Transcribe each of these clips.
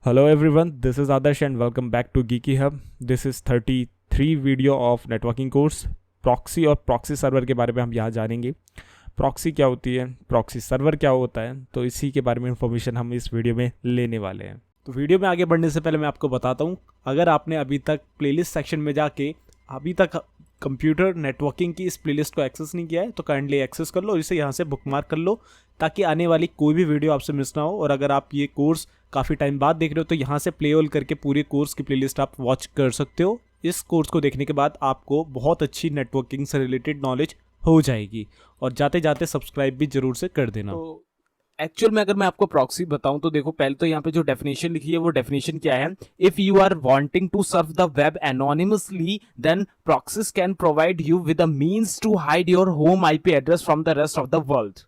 Hello everyone, this is Adarsh and welcome back to Geeky Hub. This is 33 video of networking course. Proxy और proxy server के बारे में हम यहाँ जानेंगे। प्रॉक्सी क्या होती है, प्रॉक्सी सर्वर क्या होता है, तो इसी के बारे में इंफॉर्मेशन हम इस वीडियो में लेने वाले हैं। तो वीडियो में आगे बढ़ने से पहले मैं आपको बताता हूँ, अगर आपने अभी तक प्लेलिस्ट सेक्शन में जाके अभी तक कंप्यूटर नेटवर्किंग की इस प्लेलिस्ट को एक्सेस नहीं किया है तो काइंडली एक्सेस कर लो, इसे यहाँ से बुकमार्क कर लो ताकि आने वाली कोई भी वीडियो आपसे मिस ना हो। और अगर आप ये कोर्स काफ़ी टाइम बाद देख रहे हो तो यहाँ से प्ले ऑल करके पूरे कोर्स की प्लेलिस्ट आप वॉच कर सकते हो। इस कोर्स को देखने के बाद आपको बहुत अच्छी नेटवर्किंग से रिलेटेड नॉलेज हो जाएगी। और जाते जाते सब्सक्राइब भी जरूर से कर देना। तो एक्चुअल में अगर मैं आपको प्रॉक्सी बताऊं तो देखो, पहले तो यहाँ पे जो डेफिनेशन लिखी है वो डेफिनेशन क्या है। If you are wanting to surf the web anonymously then proxies can provide you with a means to hide your home IP address from the rest of the world.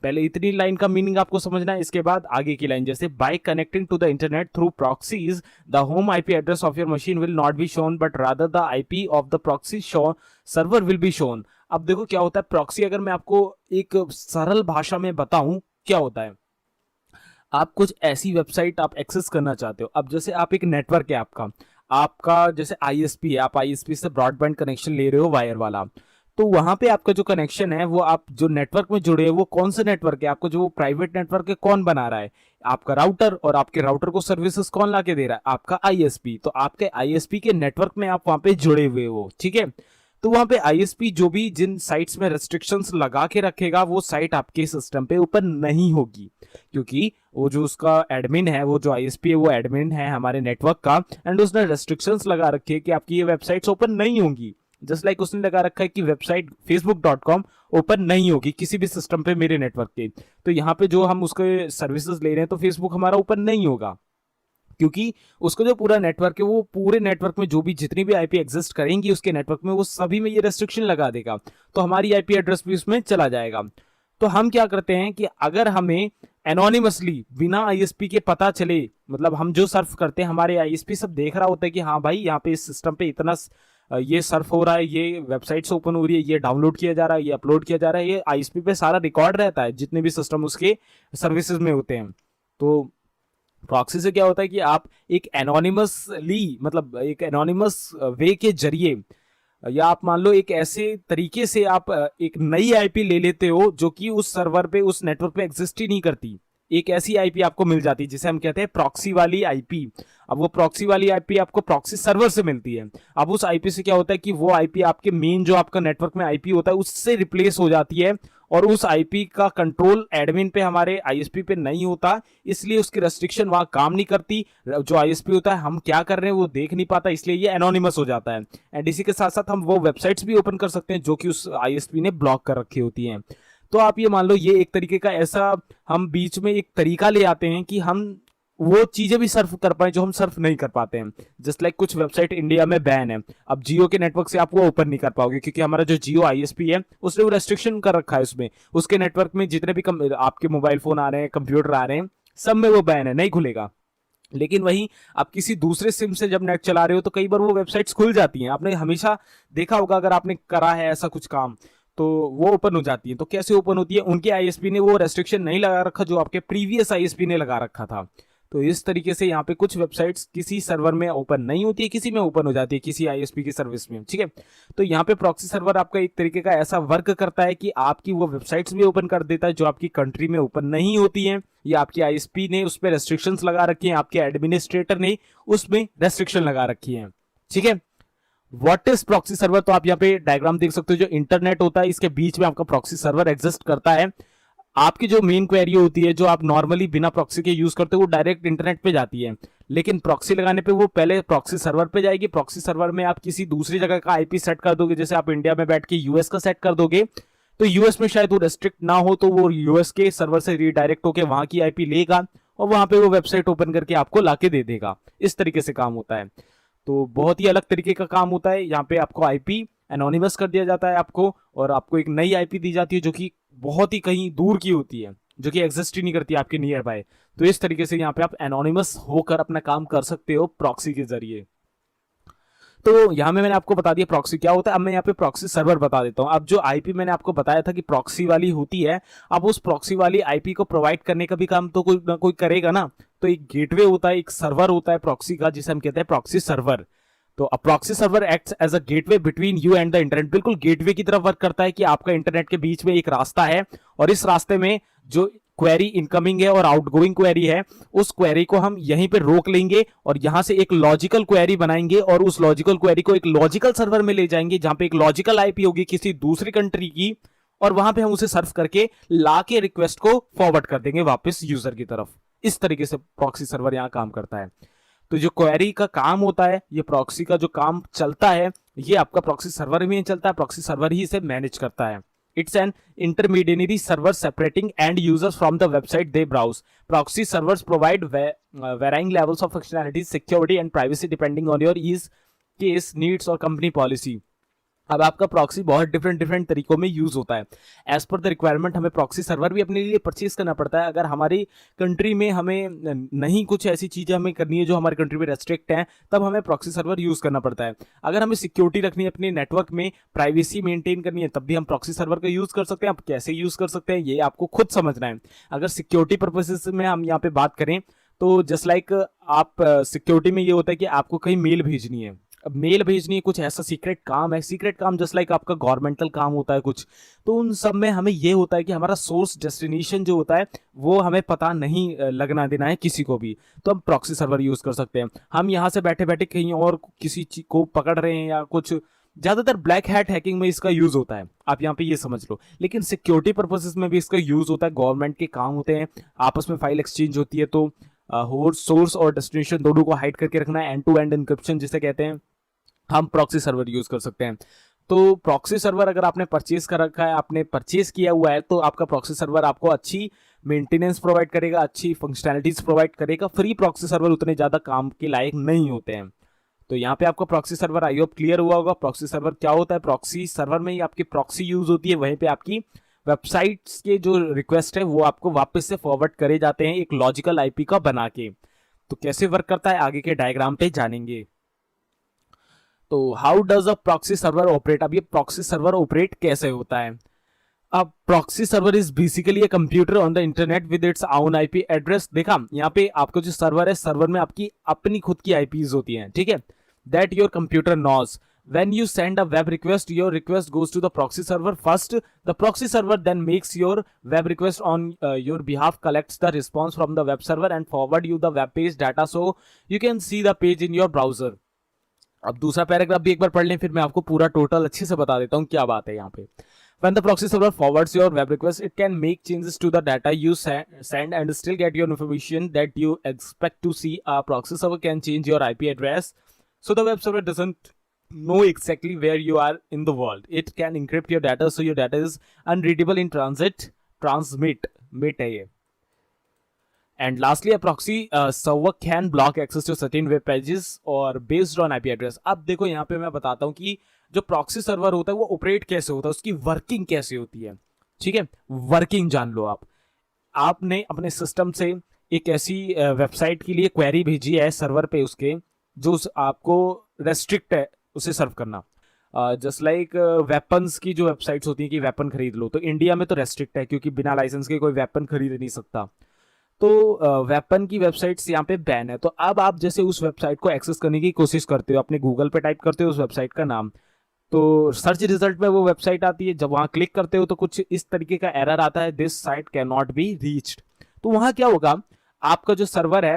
पहले इतनी line का meaning आपको समझना है। इसके बाद आगे की लाइन, जैसे by connecting to the internet through proxies the home IP address of your machine will not be shown but rather the IP of the proxy server will be shown. अब देखो क्या होता है प्रॉक्सी, अगर मैं आपको एक सरल भाषा में बताऊं क्या होता है। आप कुछ ऐसी वेबसाइट आप एक्सेस करना चाहते हो। अब जैसे आप एक नेटवर्क है आपका जैसे आईएसपी है, आप आईएसपी से ब्रॉडबैंड कनेक्शन ले रहे हो वायर वाला, तो वहां पे आपका जो कनेक्शन है वो आप जो नेटवर्क में जुड़े हैं वो कौन सा नेटवर्क है, आपको जो प्राइवेट नेटवर्क है कौन बना रहा है, आपका राउटर। और आपके राउटर को सर्विसेज कौन ला के दे रहा है, आपका आईएसपी। तो आपके आईएसपी के नेटवर्क में आप वहां पे जुड़े हुए हो, ठीक है। तो वहां पे आईएसपी जो भी जिन साइट्स में रेस्ट्रिक्शंस लगा के रखेगा वो साइट आपके सिस्टम पे ऊपर नहीं होगी, क्योंकि वो जो उसका एडमिन है, वो जो आईएसपी है वो एडमिन है हमारे नेटवर्क का, एंड उसने रेस्ट्रिक्शंस लगा रखे हैं कि आपकी ये वेबसाइट्स ओपन नहीं होंगी। जस्ट लाइक उसने लगा रखा है कि वेबसाइट facebook.com ओपन नहीं होगी किसी भी सिस्टम पे मेरे नेटवर्क के। तो यहाँ पे जो हम उसके सर्विसेज ले रहे हैं तो फेसबुक हमारा ओपन नहीं होगा, क्योंकि उसका जो पूरा नेटवर्क है वो पूरे नेटवर्क में जो भी जितनी भी आईपी एग्जिस्ट करेंगी उसके नेटवर्क में वो सभी में ये रेस्ट्रिक्शन लगा देगा, तो हमारी आईपी एड्रेस भी उसमें चला जाएगा। तो हम क्या करते हैं कि अगर हमें एनोनिमसली बिना आईएसपी के पता चले, मतलब हम जो सर्फ करते हैं हमारे आईएसपी सब देख रहा होता है कि हाँ भाई यहाँ पे इस सिस्टम पे इतना ये सर्फ हो रहा है, ये वेबसाइट्स ओपन हो रही है, ये डाउनलोड किया जा रहा है, ये अपलोड किया जा रहा है, ये आईएसपी पे सारा रिकॉर्ड रहता है जितने भी सिस्टम उसके सर्विसेज में होते हैं। तो प्रॉक्सी से क्या होता है कि आप एक एनोनिमसली, मतलब एक एनोनिमस वे के जरिए, या आप मान लो एक ऐसे तरीके से आप एक नई आईपी ले लेते हो जो कि उस सर्वर पे उस नेटवर्क पे एग्जिस्ट ही नहीं करती। एक ऐसी आईपी आपको मिल जाती है जिसे हम कहते हैं प्रॉक्सी वाली आईपी। अब वो प्रॉक्सी वाली आईपी आपको प्रॉक्सी सर्वर से मिलती है। अब उस आईपी से क्या होता है कि वो आईपी आपके मेन जो आपका नेटवर्क में आईपी होता है उससे रिप्लेस हो जाती है, और उस आईपी का कंट्रोल एडमिन पे हमारे आईएसपी पे नहीं होता, इसलिए उसकी रेस्ट्रिक्शन वहां काम नहीं करती। जो आईएसपी होता है हम क्या कर रहे हैं वो देख नहीं पाता, इसलिए ये एनोनिमस हो जाता है। एंड इसी के साथ साथ हम वो वेबसाइट्स भी ओपन कर सकते हैं जो कि उस आईएसपी ने ब्लॉक कर रखी होती हैं। तो आप ये मान लो ये एक तरीके का ऐसा हम बीच में एक तरीका ले आते हैं कि हम वो चीजें भी सर्फ कर पाए जो हम सर्फ नहीं कर पाते हैं। जस्ट लाइक कुछ वेबसाइट इंडिया में बैन है, अब जियो के नेटवर्क से आप वो ओपन नहीं कर पाओगे क्योंकि हमारा जो जियो आईएसपी है उसने वो रेस्ट्रिक्शन कर रखा है उसमें, उसके नेटवर्क में जितने भी आपके मोबाइल फोन आ रहे हैं, कंप्यूटर आ रहे हैं, सब में वो बैन है, नहीं खुलेगा। लेकिन वहीं आप किसी दूसरे सिम से जब नेट चला रहे हो तो कई बार वो वेबसाइट्स खुल जाती हैं। आपने हमेशा देखा होगा, अगर आपने करा है ऐसा कुछ काम तो वो ओपन हो जाती है। तो कैसे ओपन होती है, उनके आईएसपी ने वो रेस्ट्रिक्शन नहीं लगा रखा जो आपके प्रीवियस आईएसपी ने लगा रखा था। तो इस तरीके से यहाँ पे कुछ वेबसाइट्स किसी सर्वर में ओपन नहीं होती है, किसी में ओपन हो जाती है, किसी आईएसपी की सर्विस में, ठीक है। तो यहाँ पे प्रॉक्सी सर्वर आपका एक तरीके का ऐसा वर्क करता है कि आपकी वो वेबसाइट्स भी ओपन कर देता है जो आपकी कंट्री में ओपन नहीं होती है, या आपकी आईएसपी ने उस पर रेस्ट्रिक्शंस लगा रखी है, आपके एडमिनिस्ट्रेटर ने उसमें रेस्ट्रिक्शन लगा रखी है, ठीक है। व्हाट इज प्रॉक्सी सर्वर, तो आप यहाँ पे डायग्राम देख सकते हो, जो इंटरनेट होता है इसके बीच में आपका प्रॉक्सी सर्वर एग्जिस्ट करता है। आपकी जो मेन क्वेरी होती है जो आप नॉर्मली बिना प्रॉक्सी के यूज करते हो वो डायरेक्ट इंटरनेट पे जाती है, लेकिन प्रॉक्सी लगाने पे वो पहले प्रॉक्सी सर्वर पे जाएगी। प्रॉक्सी सर्वर में आप किसी दूसरी जगह का आईपी सेट कर दोगे, जैसे आप इंडिया में बैठ के यूएस का सेट कर दोगे तो यूएस में शायद वो रेस्ट्रिक्ट ना हो, तो वो यूएस के सर्वर से रीडायरेक्ट होकर वहां की आईपी लेगा और वहां पे वो वेबसाइट ओपन करके आपको लाके दे देगा। इस तरीके से काम होता है। तो बहुत ही अलग तरीके का काम होता है। यहाँ पे आपको आईपी एनोनिमस कर दिया जाता है आपको, और आपको एक नई आईपी दी जाती है जो कि बहुत ही कहीं दूर की होती है, जो कि एग्जिस्ट ही नहीं करती आपके नियर बाय। तो इस तरीके से यहाँ पे आप एनोनिमस होकर अपना काम कर सकते हो प्रॉक्सी के जरिए। तो यहाँ में मैंने आपको बता दिया प्रॉक्सी क्या होता है। अब मैं यहाँ पे प्रॉक्सी सर्वर बता देता हूँ। अब जो आईपी मैंने आपको बताया था कि प्रॉक्सी वाली होती है, अब उस प्रॉक्सी वाली आईपी को प्रोवाइड करने का भी काम तो कोई ना कोई करेगा ना। तो तो एक गेटवे होता है, एक सर्वर होता है प्रॉक्सी का, जिसे हम कहते हैं प्रॉक्सी सर्वर। तो a proxy server acts as a gateway between you and the internet, बिल्कुल गेटवे की तरफ वर्क करता है कि आपका इंटरनेट के बीच में एक रास्ता है और इस रास्ते में जो क्वेरी इनकमिंग है और आउटगोइंग क्वेरी है, उस क्वेरी को हम यहीं पे रोक लेंगे और यहां से एक लॉजिकल क्वेरी बनाएंगे और उस लॉजिकल क्वेरी को एक लॉजिकल सर्वर में ले जाएंगे जहां पे एक लॉजिकल आईपी होगी किसी दूसरी कंट्री की, और वहां पे हम उसे सर्व करके ला के रिक्वेस्ट को फॉरवर्ड कर देंगे वापस यूजर की तरफ। इस तरीके से प्रॉक्सी सर्वर यहां काम करता है। तो जो क्वेरी का काम होता है, ये प्रॉक्सी का जो काम चलता है, ये आपका प्रॉक्सी सर्वर में चलता है, प्रॉक्सी सर्वर ही इसे मैनेज करता है। It's an intermediary server separating end users from the website they browse. Proxy servers provide varying levels of functionality, security and privacy depending on your use case, needs और company policy. अब आपका proxy बहुत different तरीकों में use होता है। As per the requirement हमें proxy server भी अपने लिए परचेज करना पड़ता है। अगर हमारी कंट्री में हमें नहीं कुछ ऐसी चीज़ें हमें करनी है जो हमारी कंट्री में रेस्ट्रिक्ट हैं, तब हमें प्रॉक्सी सर्वर यूज करना पड़ता है। अगर हमें सिक्योरिटी रखनी है, अपने नेटवर्क में प्राइवेसी मेंटेन करनी है, तब भी हम प्रॉक्सी सर्वर का यूज कर सकते हैं। आप कैसे यूज कर सकते हैं ये आपको खुद समझना है। अगर सिक्योरिटी पर्पसेस में हम यहाँ पे बात करें तो जस्ट लाइक आप सिक्योरिटी में ये होता है कि आपको कहीं मेल भेजनी है, अब मेल भेजनी है, कुछ ऐसा सीक्रेट काम है, सीक्रेट काम जस्ट लाइक आपका गवर्नमेंटल काम होता है कुछ, तो उन सब में हमें ये होता है कि हमारा सोर्स डेस्टिनेशन जो होता है वो हमें पता नहीं लगना देना है किसी को भी, तो हम प्रॉक्सी सर्वर यूज कर सकते हैं। हम यहाँ से बैठे बैठे कहीं और किसी चीज को पकड़ रहे हैं या कुछ, ज्यादातर ब्लैक हैट हैकिंग में इसका यूज होता है, आप यहाँ पे ये समझ लो, लेकिन सिक्योरिटी पर्पसेस में भी इसका यूज होता है। गवर्नमेंट के काम होते हैं, आपस में फाइल एक्सचेंज होती है, तो सोर्स और डेस्टिनेशन दोनों को हाइड करके रखना है, एंड टू एंड एन्क्रिप्शन जिसे कहते हैं, हम प्रॉक्सी सर्वर यूज कर सकते हैं। तो प्रॉक्सी सर्वर अगर आपने परचेज कर रखा है, आपने परचेज किया हुआ है, तो आपका प्रॉक्सी सर्वर आपको अच्छी मेंटेनेंस प्रोवाइड करेगा, अच्छी फंक्शनैलिटीज प्रोवाइड करेगा। फ्री प्रॉक्सी सर्वर उतने ज्यादा काम के लायक नहीं होते हैं। तो यहाँ पे आपका proxy server I hope clear हुआ होगा। प्रॉक्सी सर्वर क्या होता है, प्रॉक्सी सर्वर में ही आपकी प्रॉक्सी यूज होती है, वहीं पे आपकी वेबसाइट्स के जो रिक्वेस्ट है वो आपको वापस से फॉरवर्ड करे जाते हैं एक लॉजिकल आईपी का बना के। तो कैसे वर्क करता है आगे के डायग्राम पे जानेंगे। तो how does a proxy server operate, अब ये प्रॉक्सी सर्वर ऑपरेट कैसे होता है। अब proxy server is basically a computer on the internet with its own IP address. देखा यहाँ पे आपका जो सर्वर है, सर्वर में आपकी अपनी खुद की आईपीज होती हैं, ठीक है, that your computer knows. When you send a web request, your request goes to the proxy server first. The proxy server then makes your web request on your behalf, collects the response from the web server and forward you the web page data so you can see the page in your browser. अब दूसरा paragraph भी एक बार पढ़ लें, फिर मैं आपको पूरा टोटल अच्छे से बता देता हूँ क्या बात है यहाँ पे। When the proxy server forwards your web request, it can make changes to the data you send and still get your information that you expect to see. A proxy server can change your IP address, so the web server doesn't know exactly where you are in the world. It can encrypt your data so your data is unreadable in transmit है ये। And lastly, a proxy server can block access to certain web pages or based on IP address. अब देखो यहाँ पे मैं बताता हूँ कि जो प्रॉक्सी सर्वर होता है वो ऑपरेट कैसे होता है, उसकी वर्किंग कैसे होती है, ठीक है। वर्किंग जान लो आप। आपने अपने सिस्टम से एक ऐसी वेबसाइट के लिए क्वेरी भेजी है सर्वर पे उसके, जो आपको रेस्ट्रिक्ट है उसे सर्व करना। जस्ट लाइक वेपन्स की जो वेबसाइट्स होती हैं कि वेपन खरीद लो, तो इंडिया में तो रेस्ट्रिक्ट है क्योंकि बिना लाइसेंस के कोई वेपन खरीद नहीं सकता, तो वेपन की वेबसाइट्स यहाँ पे बैन है। तो अब आप जैसे उस वेबसाइट को एक्सेस करने की कोशिश करते हो, अपने गूगल पे टाइप करते हो उस वेबसाइट का नाम, तो सर्च रिजल्ट में वो वेबसाइट आती है, जब वहाँ क्लिक करते हो तो कुछ इस तरीके का एरर आता है, this site can not be reached. तो वहाँ क्या होगा, आपका जो सर्वर है,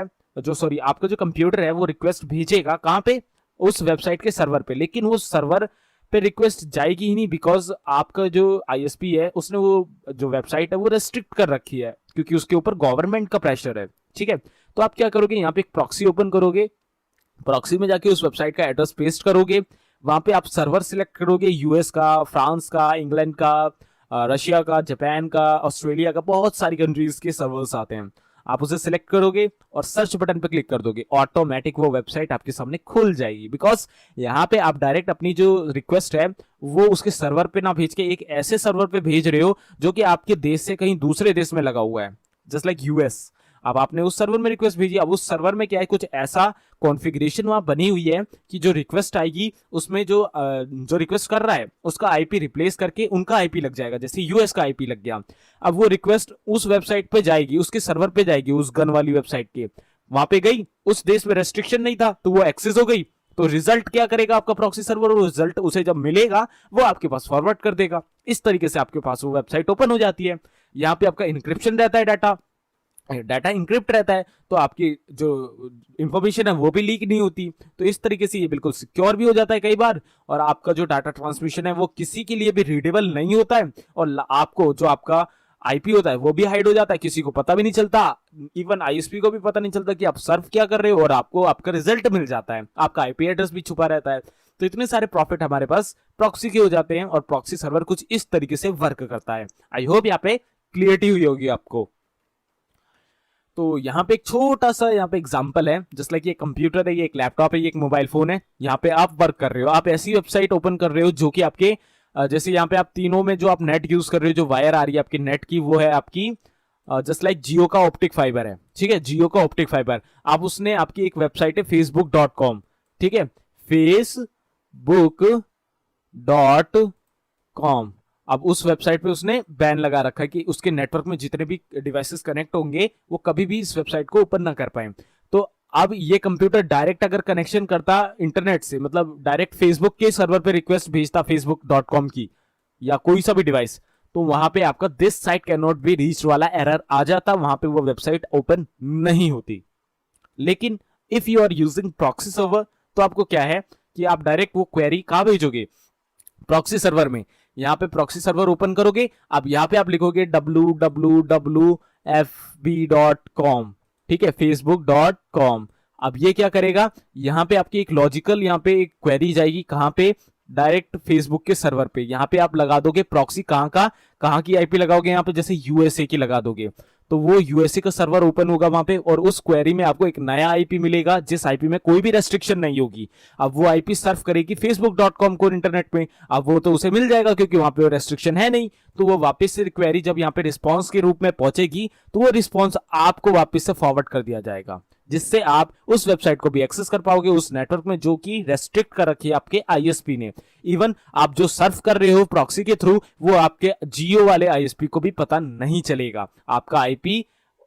आपका जो कंप्यूटर है वो रिक्वेस्ट भेजेगा कहाँ पे, उस वेबसाइट के सर्वर पे, लेकिन वो सर्वर पे रिक्वेस्ट जाएगी ही नहीं, बिकॉज आपका जो आईएसपी है उसने वो जो वेबसाइट है वो रेस्ट्रिक्ट कर रखी है क्योंकि उसके ऊपर गवर्नमेंट का प्रेशर है, ठीक है। तो आप क्या करोगे, यहाँ पे एक प्रॉक्सी ओपन करोगे, प्रॉक्सी में जाके उस वेबसाइट का एड्रेस पेस्ट करोगे, वहां पे आप सर्वर सिलेक्ट करोगे, यूएस का, फ्रांस का, इंग्लैंड का, रशिया का, जापान का, ऑस्ट्रेलिया का, बहुत सारी कंट्रीज के सर्वर्स आते हैं। आप उसे सिलेक्ट करोगे और सर्च बटन पे क्लिक कर दोगे, ऑटोमेटिक वो वेबसाइट आपके सामने खुल जाएगी, बिकॉज यहाँ पे आप डायरेक्ट अपनी जो रिक्वेस्ट है वो उसके सर्वर पे ना भेज के एक ऐसे सर्वर पे भेज रहे हो जो कि आपके देश से कहीं दूसरे देश में लगा हुआ है, जस्ट लाइक यूएस। अब आपने उस सर्वर में रिक्वेस्ट भेजी, अब उस सर्वर में क्या है, कुछ ऐसा कॉन्फ़िगरेशन वहां बनी हुई है कि जो रिक्वेस्ट आएगी उसमें जो रिक्वेस्ट कर रहा है उसका आईपी रिप्लेस करके उनका आईपी लग जाएगा, जैसे यूएस का आईपी लग गया। अब वो रिक्वेस्ट उस वेबसाइट पे जाएगी, उसके सर्वर पे जाएगी, उस गन वाली वेबसाइट के, वहां पे गई, उस देश में रेस्ट्रिक्शन नहीं था तो वो एक्सेस हो गई, तो रिजल्ट क्या करेगा आपका प्रॉक्सी सर्वर, वो रिजल्ट उसे जब मिलेगा वो आपके पास फॉरवर्ड कर देगा। इस तरीके से आपके पास वो वेबसाइट ओपन हो जाती है। यहाँ पे आपका इंक्रिप्शन रहता है, डाटा इंक्रिप्ट रहता है, तो आपकी जो इंफॉर्मेशन है वो भी लीक नहीं होती। तो इस तरीके से ये बिल्कुल सिक्योर भी हो जाता है कई बार, और आपका जो डाटा ट्रांसमिशन है वो किसी के लिए भी रीडेबल नहीं होता है, और आपको जो आपका आईपी होता है वो भी हाइड हो जाता है, किसी को पता भी नहीं चलता, इवन आईएसपी को भी पता नहीं चलता कि आप सर्व क्या कर रहे हो, और आपको आपका रिजल्ट मिल जाता है, आपका आईपी एड्रेस भी छुपा रहता है। तो इतने सारे प्रॉफिट हमारे पास प्रॉक्सी के हो जाते हैं, और प्रॉक्सी सर्वर कुछ इस तरीके से वर्क करता है। आई होप यहाँ पे क्लियरिटी हुई होगी आपको। तो यहाँ पे एक छोटा सा यहाँ पे एग्जांपल है, जस्ट लाइक ये कंप्यूटर है, ये एक लैपटॉप है, ये एक मोबाइल फोन है, यहाँ पे आप वर्क कर रहे हो, आप ऐसी वेबसाइट ओपन कर रहे हो जो कि आपके जैसे यहाँ पे आप तीनों में जो आप नेट यूज कर रहे हो, जो वायर आ रही है आपकी नेट की, वो है आपकी जस्ट लाइक जियो का ऑप्टिक फाइबर है, ठीक है, जियो का ऑप्टिक फाइबर। आप उसने आपकी एक वेबसाइट है facebook.com, ठीक है, facebook.com। अब उस वेबसाइट पे उसने बैन लगा रखा है कि उसके नेटवर्क में जितने भी डिवाइसेस कनेक्ट होंगे वो कभी भी इस वेबसाइट को ओपन ना कर पाए। तो अब ये कंप्यूटर डायरेक्ट अगर कनेक्शन करता इंटरनेट से, मतलब डायरेक्ट फेसबुक के सर्वर पे रिक्वेस्ट भेजता facebook.com की, या कोई सा भी डिवाइस, तो वहां पे आपका this site can not be reached वाला एरर आ जाता, वहां पे वो वेबसाइट ओपन नहीं होती। लेकिन if you are using proxy server, तो आपको क्या है कि आप डायरेक्ट वो क्वेरी कहां भेजोगे, प्रॉक्सी सर्वर में। यहाँ पे प्रॉक्सी सर्वर ओपन करोगे, अब यहाँ पे आप लिखोगे www.fb.com, ठीक है, facebook.com। अब ये क्या करेगा, यहाँ पे आपकी एक लॉजिकल यहाँ पे एक क्वेरी जाएगी, कहाँ पे, डायरेक्ट फेसबुक के सर्वर पे। यहाँ पे आप लगा दोगे प्रॉक्सी, कहाँ की आईपी लगाओगे, यहाँ पे जैसे यूएसए की लगा दोगे, तो वो यूएसए का सर्वर ओपन होगा वहां पे, और उस क्वेरी में आपको एक नया आईपी मिलेगा जिस आईपी में कोई भी रेस्ट्रिक्शन नहीं होगी। अब वो आईपी सर्व करेगी facebook.com को इंटरनेट में, अब वो तो उसे मिल जाएगा क्योंकि वहां पे रेस्ट्रिक्शन है नहीं। तो वो वापस से क्वेरी जब यहाँ पे रिस्पॉन्स के रूप में पहुंचेगी, तो वो रिस्पॉन्स आपको वापस से फॉरवर्ड कर दिया जाएगा, जिससे आप उस वेबसाइट को भी एक्सेस कर पाओगे उस नेटवर्क में जो कि रेस्ट्रिक्ट कर रखी है आपके आईएसपी ने। इवन आप जो सर्व कर रहे हो प्रॉक्सी के थ्रू, वो आपके जियो वाले आईएसपी को भी पता नहीं चलेगा। आपका आईपी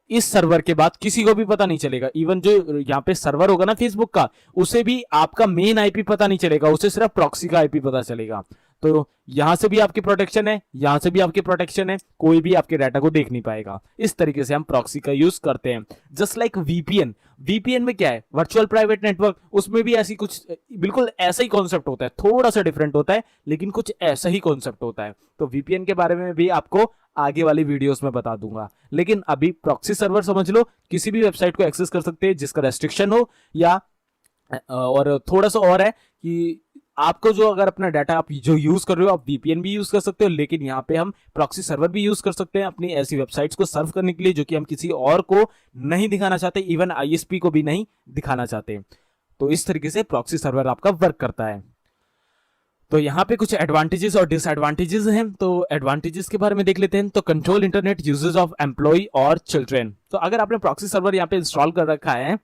इस सर्वर के बाद किसी को भी पता नहीं चलेगा। इवन जो यहाँ पे सर्वर होगा ना फेसबुक का, उसे भी आपका मेन आईपी पता नहीं चलेगा, उसे सिर्फ प्रॉक्सी का आईपी पता चलेगा। तो यहां से भी आपकी प्रोटेक्शन है, यहां से भी आपकी प्रोटेक्शन है, कोई भी आपके डाटा को देख नहीं पाएगा। इस तरीके से हम प्रॉक्सी का यूज करते हैं। जस्ट लाइक वीपीएन, वीपीएन में क्या है, वर्चुअल प्राइवेट नेटवर्क, उसमें भी ऐसी कुछ बिल्कुल ऐसा ही कॉन्सेप्ट होता है, थोड़ा सा डिफरेंट होता है लेकिन कुछ ऐसा ही कॉन्सेप्ट होता है। तो वीपीएन के बारे में भी आपको आगे वाली वीडियोस में बता दूंगा, लेकिन अभी प्रॉक्सी सर्वर समझ लो, किसी भी वेबसाइट को एक्सेस कर सकते हैं जिसका रेस्ट्रिक्शन हो, या और थोड़ा सा और है कि आपको जो अगर अपना डाटा आप जो यूज कर रहे हो, आप वीपीएन भी यूज कर सकते हो, लेकिन यहाँ पे हम प्रॉक्सी सर्वर भी यूज कर सकते हैं अपनी ऐसी वेबसाइट्स को सर्व करने के लिए जो कि हम किसी और को नहीं दिखाना चाहते, इवन आईएसपी को भी नहीं दिखाना चाहते। तो इस तरीके से प्रॉक्सी सर्वर आपका वर्क करता है। तो यहाँ पे कुछ एडवांटेजेस और डिसएडवांटेजेस हैं, तो एडवांटेजेस के बारे में देख लेते हैं। तो control internet uses of employ और चिल्ड्रेन। तो अगर आपने प्रॉक्सी सर्वर यहाँ पे इंस्टॉल कर रखा है,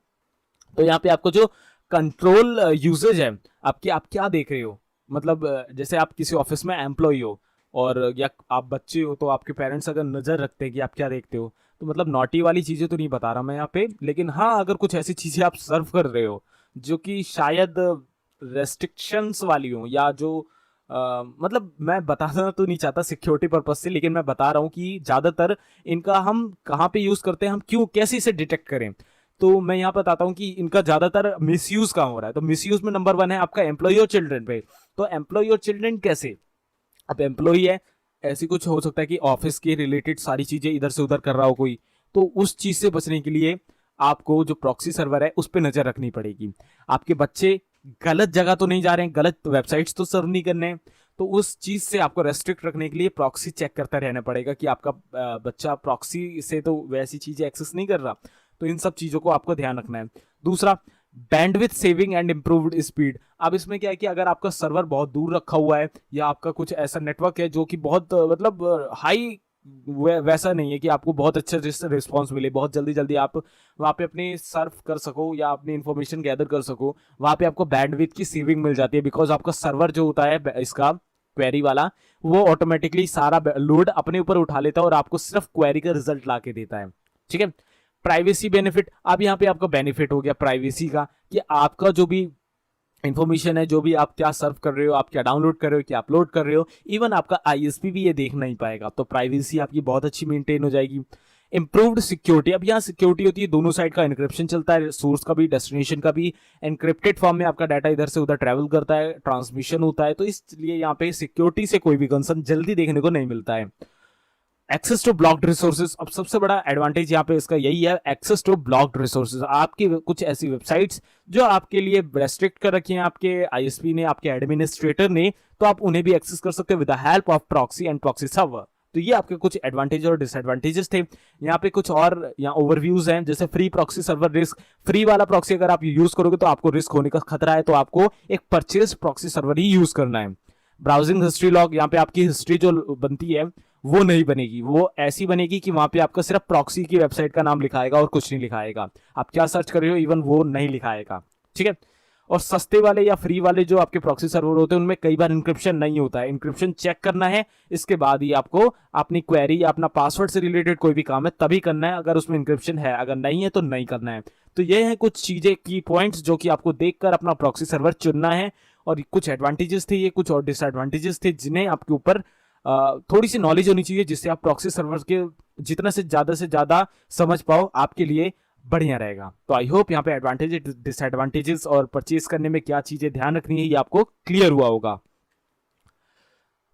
तो यहाँ पे आपको जो कंट्रोल यूजेज है आपकी, आप क्या देख रहे हो, मतलब जैसे आप किसी ऑफिस में एम्प्लॉय हो और या आप बच्चे हो, तो आपके पेरेंट्स अगर नजर रखते हैं कि आप क्या देखते हो, तो मतलब नॉटी वाली चीजें तो नहीं बता रहा मैं यहाँ पे, लेकिन हाँ अगर कुछ ऐसी चीजें आप सर्व कर रहे हो जो कि शायद रेस्ट्रिक्शंस वाली हो, या जो मतलब मैं बताना तो नहीं चाहता सिक्योरिटी पर्पज से, लेकिन मैं बता रहा हूँ कि ज्यादातर इनका हम कहाँ पे यूज करते हैं, हम क्यों कैसे इसे डिटेक्ट करें। तो मैं यहाँ बताता हूँ कि इनका ज्यादातर मिसयूज कहाँ हो रहा है। तो मिसयूज में नंबर 1 है आपका एम्प्लॉय और चिल्ड्रन पे। तो एम्प्लॉय और चिल्ड्रन कैसे, अब एम्प्लॉय है, ऐसी कुछ हो सकता है कि ऑफिस के रिलेटेड सारी चीजें इधर से उधर कर रहा हो कोई, तो उस चीज से बचने के लिए आपको जो प्रॉक्सी सर्वर है उस पर नजर रखनी पड़ेगी। आपके बच्चे गलत जगह तो नहीं जा रहे हैं, गलत वेबसाइट्स तो सर्व नहीं करने, तो उस चीज से आपको रेस्ट्रिक्ट रखने के लिए प्रॉक्सी चेक करता रहना पड़ेगा कि आपका बच्चा प्रॉक्सी से तो वैसी चीजें एक्सेस नहीं कर रहा। तो इन सब चीजों को आपको ध्यान रखना है। दूसरा, bandwidth saving and improved speed. अब इसमें क्या है कि अगर आपका सर्वर बहुत दूर रखा हुआ है, या आपका कुछ ऐसा नेटवर्क है जो कि बहुत मतलब हाई वैसा नहीं है कि आपको बहुत अच्छा रिस्पॉन्स मिले, बहुत जल्दी जल्दी आप वहाँ पे अपने सर्व कर सको या अपनी इंफॉर्मेशन गैदर कर सको, वहाँ पे आपको बैंडविड्थ की सेविंग मिल जाती है, बिकॉज आपका सर्वर जो होता है इसका क्वेरी वाला, वो ऑटोमेटिकली सारा लोड अपने ऊपर उठा लेता है और आपको सिर्फ क्वेरी का रिजल्ट ला के देता है। ठीक है, प्राइवेसी बेनिफिट, अब यहाँ पे आपका बेनिफिट हो गया प्राइवेसी का, कि आपका जो भी इंफॉर्मेशन है, जो भी आप क्या सर्व कर रहे हो, आप क्या डाउनलोड कर रहे हो, क्या अपलोड कर रहे हो, इवन आपका आईएसपी भी ये देख नहीं पाएगा। तो प्राइवेसी आपकी बहुत अच्छी मेंटेन हो जाएगी। इंप्रूव्ड सिक्योरिटी, अब यहाँ सिक्योरिटी होती है, दोनों साइड का एन्क्रिप्शन चलता है, सोर्स का भी डेस्टिनेशन का भी। एनक्रिप्टेड फॉर्म में आपका डाटा इधर से उधर ट्रैवल करता है, ट्रांसमिशन होता है, तो इसलिए यहाँ पे सिक्योरिटी से कोई भी कंसर्न जल्दी देखने को नहीं मिलता है। एक्सेस टू ब्लॉक्ड रिसोर्सेज, अब सबसे बड़ा एडवांटेज यहाँ पे इसका यही है, एक्सेस टू ब्लॉक्ड रिसोर्सेज। आपकी कुछ ऐसी वेबसाइट्स जो आपके लिए रेस्ट्रिक्ट कर रखी हैं आपके आईएसपी ने, आपके एडमिनिस्ट्रेटर ने, तो आप उन्हें भी एक्सेस कर सकते हो with the help of proxy and proxy server. तो ये आपके कुछ एडवांटेज और डिसएडवांटेजेस थे। यहाँ पे कुछ और यहाँ ओवरव्यूज हैं, जैसे free proxy server risk. Free वाला प्रॉक्सी अगर आप यूज करोगे तो आपको रिस्क होने का खतरा है, तो आपको एक परचेज प्रॉक्सी सर्वर ही यूज करना है। ब्राउजिंग हिस्ट्री लॉग, यहाँ पे आपकी हिस्ट्री जो बनती है वो नहीं बनेगी, वो ऐसी बनेगी कि वहां पे आपका सिर्फ प्रॉक्सी की वेबसाइट का नाम लिखाएगा और कुछ नहीं लिखाएगा, आप क्या सर्च कर रहे हो इवन वो नहीं लिखाएगा, ठीक है। और सस्ते वाले या फ्री वाले जो आपके प्रॉक्सी सर्वर होते हैं उनमें कई बार इंक्रिप्शन नहीं होता है, इंक्रिप्शन चेक करना है, इसके बाद ही आपको अपनी क्वेरी या अपना पासवर्ड से रिलेटेड कोई भी काम है तभी करना है, अगर उसमें इंक्रिप्शन है, अगर नहीं है तो नहीं करना है। तो ये है कुछ चीजें, की पॉइंट्स जो कि आपको देखकर अपना प्रॉक्सी सर्वर चुनना है। और कुछ एडवांटेजेस थे ये, कुछ और डिसएडवांटेजेस थे जिन्हें आपके ऊपर थोड़ी सी नॉलेज होनी चाहिए, जिससे आप प्रॉक्सी सर्वर के जितना से ज्यादा समझ पाओ, आपके लिए बढ़िया रहेगा। तो आई होप यहाँ पे एडवांटेजेस, डिसएडवांटेजेस और परचेज करने में क्या चीजें ध्यान रखनी है ये आपको क्लियर हुआ होगा।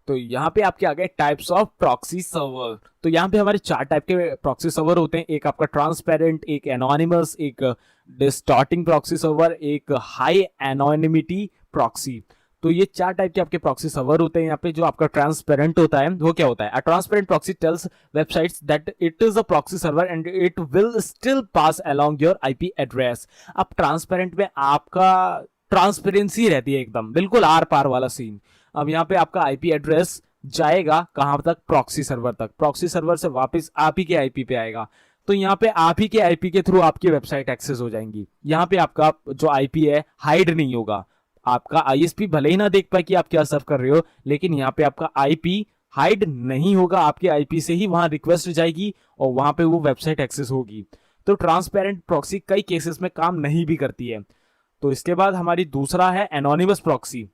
तो यहाँ पे आपके आ गए टाइप्स ऑफ प्रॉक्सी सर्वर। तो यहाँ पे हमारे 4 टाइप के प्रॉक्सी सर्वर होते हैं, एक आपका ट्रांसपेरेंट, एक एनोनिमस, एक डिस्टॉर्टिंग प्रॉक्सी सर्वर, एक हाई एनोनिमिटी प्रॉक्सी। तो ये 4 टाइप के आपके प्रॉक्सी सर्वर होते हैं। यहाँ पे जो आपका ट्रांसपेरेंट होता है वो क्या होता है, a transparent proxy tells websites that it is a proxy server and it will still pass along your IP address. अब ट्रांसपेरेंट में आपका ट्रांसपेरेंसी रहती है, एकदम बिल्कुल आर पार वाला सीन। अब यहाँ पे आपका आईपी एड्रेस जाएगा कहां तक, प्रॉक्सी सर्वर तक, प्रॉक्सी सर्वर से वापस आप ही के आईपी पे आएगा। तो यहाँ पे आप ही के आईपी के थ्रू आपकी वेबसाइट एक्सेस हो जाएंगी। यहाँ पे आपका जो आईपी है हाइड नहीं होगा, आपका आईएसपी भले ही ना देख पाए कि आप क्या सर्व कर रहे हो, लेकिन यहाँ पे आपका आईपी हाइड नहीं होगा, आपके आईपी से ही वहां रिक्वेस्ट जाएगी और वहां पे वो वेबसाइट एक्सेस होगी। तो ट्रांसपेरेंट प्रॉक्सी कई केसेस में काम नहीं भी करती है। तो इसके बाद हमारी दूसरा है anonymous proxy.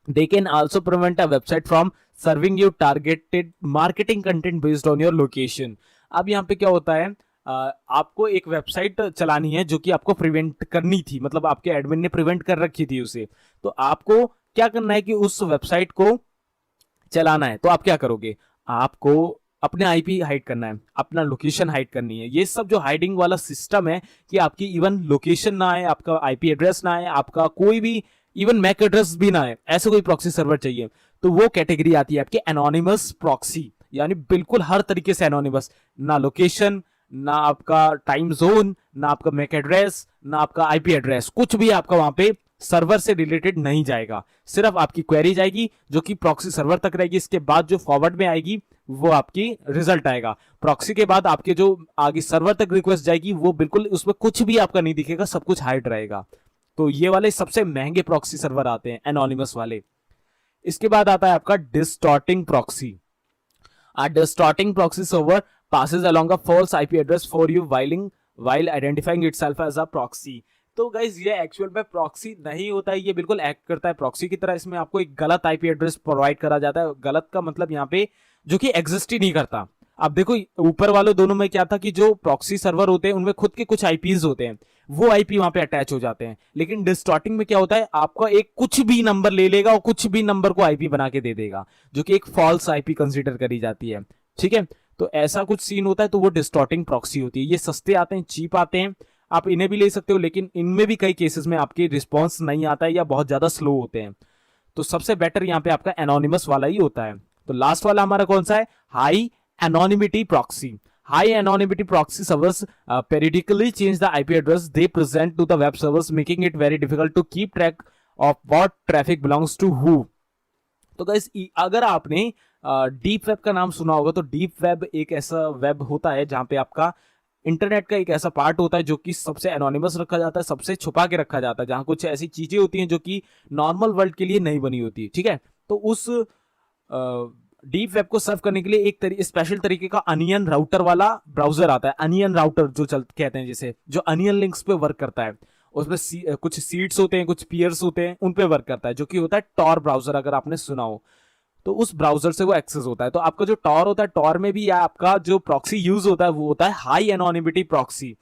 They can also prevent a website from serving you targeted marketing content based on your location. अब यहाँ पे क्या होता है, आपको एक वेबसाइट चलानी है जो कि आपको प्रिवेंट करनी थी, मतलब आपके एडमिन ने प्रिवेंट कर रखी थी उसे। तो आपको क्या करना है कि उस वेबसाइट को चलाना है, तो आप क्या करोगे, आपको अपने आईपी हाइड करना है, अपना लोकेशन हाइड करनी है। ये सब जो हाइडिंग वाला सिस्टम है कि आपकी इवन लोकेशन ना आए, आपका आईपी एड्रेस ना आए, आपका कोई भी इवन मैक एड्रेस भी ना है, ऐसे कोई प्रॉक्सी सर्वर चाहिए, तो वो कैटेगरी आती है आपके एनोनिमस प्रॉक्सी, यानी बिल्कुल हर तरीके से एनोनिमस, ना लोकेशन, ना आपका टाइम जोन, ना आपका मैक एड्रेस, ना आपका आईपी एड्रेस, कुछ भी आपका वहां पे सर्वर से रिलेटेड नहीं जाएगा। सिर्फ आपकी क्वेरी जाएगी जो कि प्रॉक्सी सर्वर तक रहेगी, इसके बाद जो फॉरवर्ड में आएगी वो आपकी रिजल्ट आएगा। प्रॉक्सी के बाद आपके जो आगे सर्वर तक रिक्वेस्ट जाएगी वो बिल्कुल उसमें कुछ भी आपका नहीं दिखेगा, सब कुछ हाइड रहेगा। तो ये वाले सबसे महंगे प्रॉक्सी सर्वर आते हैं, एनोनिमस वाले। इसके बाद आता है आपका distorting proxy. A distorting proxy server passes along a false IP address for you while identifying itself as a proxy. तो गाइज ये एक्चुअल में प्रॉक्सी नहीं होता है, ये बिल्कुल एक्ट करता है प्रॉक्सी की तरह। इसमें आपको एक गलत आईपी एड्रेस प्रोवाइड करा जाता है, गलत का मतलब यहाँ पे जो कि एग्जिस्ट ही नहीं करता। अब देखो ऊपर वालों दोनों में क्या था कि जो प्रॉक्सी सर्वर होते हैं उनमें खुद के कुछ आईपीज होते हैं, वो आईपी वहां पे अटैच हो जाते हैं। लेकिन डिस्टॉर्टिंग में क्या होता है, आपका एक कुछ भी नंबर ले लेगा और कुछ भी नंबर को आईपी बना के दे देगा, जो कि एक फॉल्स आईपी कंसीडर करी जाती है, ठीक है। तो ऐसा कुछ सीन होता है, तो वो डिस्टॉर्टिंग प्रॉक्सी होती है। ये सस्ते आते हैं, चीप आते हैं, आप इन्हें भी ले सकते हो, लेकिन इनमें भी कई केसेस में आपके रिस्पॉन्स नहीं आता है या बहुत ज्यादा स्लो होते हैं। तो सबसे बेटर यहाँ पे आपका एनोनिमस वाला ही होता है। तो लास्ट वाला हमारा कौन सा है, high anonymity proxy. High anonymity proxy servers periodically change the IP address they present to the web servers, making it very difficult to keep track of what traffic belongs to who. तो guys, अगर आपने deep web का नाम सुना होगा, तो deep web एक ऐसा वेब होता है जहां पे आपका इंटरनेट का एक ऐसा पार्ट होता है जो कि सबसे एनोनिमस रखा जाता है, सबसे छुपा के रखा जाता है, जहां कुछ ऐसी चीजें होती हैं जो कि नॉर्मल वर्ल्ड के लिए नहीं बनी होती, ठीक है। तो उस डीप वेब को सर्व करने के लिए एक स्पेशल तरीके का अनियन राउटर वाला ब्राउजर आता है। अनियन राउटर जो कहते हैं, जिसे जो अनियन लिंक्स पे वर्क करता है, उसमें कुछ सीड्स होते हैं, कुछ पियर्स होते हैं, उन पे वर्क करता है, जो कि होता है टॉर ब्राउजर। अगर आपने सुना हो तो उस ब्राउजर से वो एक्सेस होता है। तो आपका जो टॉर होता है, टॉर में भी आपका जो प्रॉक्सी यूज होता है वो होता है हाई एनोनिमिटी प्रॉक्सी।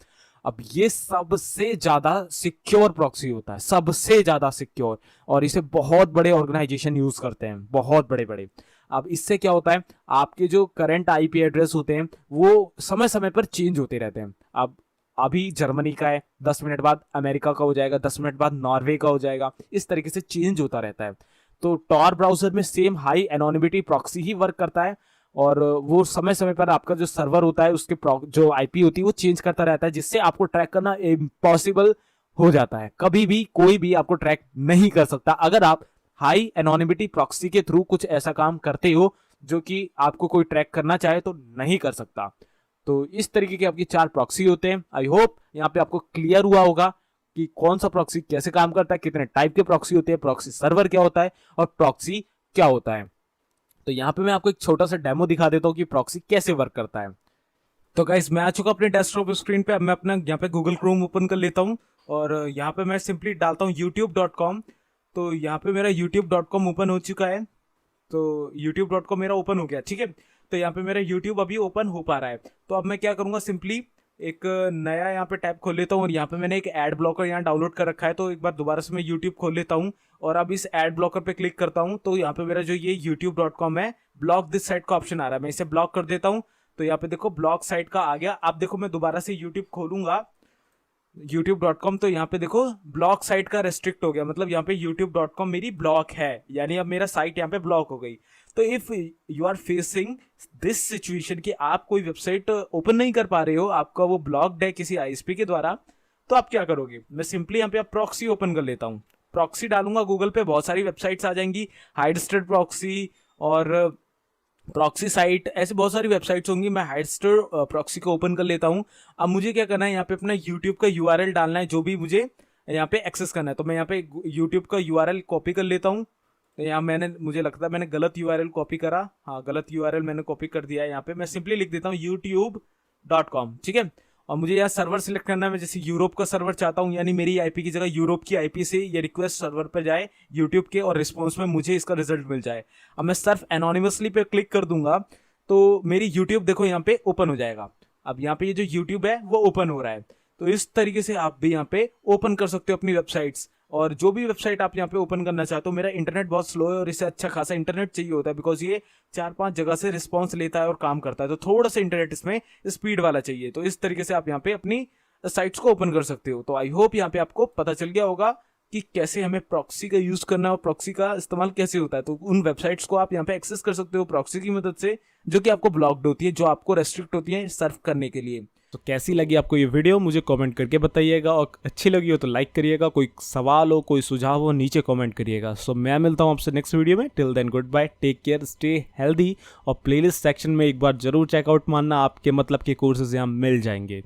अब ये सबसे ज्यादा सिक्योर प्रॉक्सी होता है, सबसे ज्यादा सिक्योर, और इसे बहुत बड़े ऑर्गेनाइजेशन यूज करते हैं, बहुत बड़े बड़े। अब इससे क्या होता है, आपके जो करंट आईपी एड्रेस होते हैं वो समय समय पर चेंज होते रहते हैं। अब अभी जर्मनी का है, 10 मिनट बाद अमेरिका का हो जाएगा, 10 मिनट बाद नॉर्वे का हो जाएगा, इस तरीके से चेंज होता रहता है। तो टॉर ब्राउजर में सेम हाई एनोनिमिटी प्रॉक्सी ही वर्क करता है, और वो समय समय पर आपका जो सर्वर होता है उसके जो आईपी होती है वो चेंज करता रहता है, जिससे आपको ट्रैक करना इम्पॉसिबल हो जाता है। कभी भी कोई भी आपको ट्रैक नहीं कर सकता अगर आप हाई एनोनिमिटी प्रॉक्सी के थ्रू कुछ ऐसा काम करते हो जो कि आपको कोई ट्रैक करना चाहे तो नहीं कर सकता। तो इस तरीके के आपकी 4 प्रॉक्सी होते हैं। आई होप यहाँ पे आपको क्लियर हुआ होगा कि कौन सा प्रॉक्सी कैसे काम करता है, कितने टाइप के प्रॉक्सी होते हैं, प्रॉक्सी सर्वर क्या होता है और प्रॉक्सी क्या होता है। तो यहाँ पे मैं आपको एक छोटा सा डेमो दिखा देता हूँ कि प्रॉक्सी कैसे वर्क करता है। तो गाइस मैं आ चुका अपने डेस्कटॉप स्क्रीन पे। अब मैं अपना यहाँ पे गूगल क्रोम ओपन कर लेता हूँ और यहाँ पे मैं सिंपली डालता हूँ youtube.com। तो यहाँ पे मेरा youtube.com ओपन हो चुका है। तो youtube.com मेरा ओपन हो गया, ठीक है। तो यहाँ पे मेरा YouTube अभी ओपन हो पा रहा है। तो अब मैं क्या करूँगा, सिंपली एक नया यहाँ पे टैब खोल लेता हूँ और यहाँ पे मैंने एक एड ब्लॉकर यहाँ डाउनलोड कर रखा है। तो एक बार दोबारा से मैं YouTube खोल लेता हूँ और अब इस एड ब्लॉकर पे क्लिक करता हूँ। तो यहाँ पे मेरा जो ये youtube.com है, ब्लॉक दिस साइट का ऑप्शन आ रहा है, मैं इसे ब्लॉक कर देता हूँ। तो यहाँ पे देखो ब्लॉक साइट का आ गया। अब देखो मैं दोबारा से YouTube खोलूंगा youtube.com, तो यहाँ पे देखो ब्लॉक साइट का रेस्ट्रिक्ट हो गया, मतलब यहाँ पे youtube.com मेरी ब्लॉक है, यानी अब मेरा साइट यहाँ पे ब्लॉक हो गई। तो if you are facing this situation कि आप कोई वेबसाइट ओपन नहीं कर पा रहे हो, आपका वो ब्लॉक्ड है किसी आईएसपी के द्वारा, तो आप क्या करोगे, मैं सिंपली यहाँ पे आप प्रॉक्सी ओपन कर लेता हूँ। प्रॉक्सी डालूंगा गूगल पे, बहुत सारी वेबसाइट्स आ जाएंगी, हाइडस्टर प्रॉक्सी और प्रॉक्सी साइट, ऐसे बहुत सारी वेबसाइट्स होंगी। मैं हाइडस्टर प्रॉक्सी को ओपन कर लेता हूँ। अब मुझे क्या करना है, यहाँ पे अपना यूट्यूब का यूआरएल डालना है, जो भी मुझे यहाँ पे एक्सेस करना है। तो मैं यहाँ पे यूट्यूब का यूआरएल कॉपी कर लेता हूँ। तो यहाँ मुझे लगता है मैंने गलत यूआरएल कॉपी करा, हाँ गलत यूआरएल मैंने कॉपी कर दिया है। यहाँ पे मैं सिंपली लिख देता हूँ youtube.com, ठीक है। और मुझे यहाँ सर्वर सिलेक्ट करना है, मैं जैसे यूरोप का सर्वर चाहता हूँ, यानी मेरी आईपी की जगह यूरोप की आईपी से ये रिक्वेस्ट सर्वर पर जाए यूट्यूब के और रिस्पॉन्स में मुझे इसका रिजल्ट मिल जाए। अब मैं सर्फ एनोनिमसली पे क्लिक कर दूंगा तो मेरी यूट्यूब देखो यहाँ पे ओपन हो जाएगा। अब यहाँ पे ये जो यूट्यूब है वो ओपन हो रहा है। तो इस तरीके से आप भी यहाँ पे ओपन कर सकते हो अपनी वेबसाइट्स, और जो भी वेबसाइट आप यहाँ पे ओपन करना चाहते हो। मेरा इंटरनेट बहुत स्लो है और इसे अच्छा खासा इंटरनेट चाहिए होता है, बिकॉज ये 4-5 जगह से रिस्पॉन्स लेता है और काम करता है, तो थोड़ा सा इंटरनेट इसमें स्पीड वाला चाहिए। तो इस तरीके से आप यहाँ पे अपनी साइट्स को ओपन कर सकते हो। तो आई होप यहाँ पे आपको पता चल गया होगा कि कैसे हमें प्रॉक्सी का यूज करना है और प्रॉक्सी का इस्तेमाल कैसे होता है। तो उन वेबसाइट्स को आप यहाँ पे एक्सेस कर सकते हो प्रॉक्सी की मदद से, जो कि आपको ब्लॉक्ड होती है, जो आपको रेस्ट्रिक्ट होती है सर्फ करने के लिए। तो कैसी लगी आपको ये वीडियो मुझे कमेंट करके बताइएगा, और अच्छी लगी हो तो लाइक करिएगा, कोई सवाल हो कोई सुझाव हो नीचे कमेंट करिएगा। सो मैं मिलता हूँ आपसे नेक्स्ट वीडियो में। Till then good bye, take care, stay healthy, और प्लेलिस्ट सेक्शन में एक बार जरूर चेकआउट मारना, आपके मतलब के कोर्सेज यहाँ मिल जाएंगे।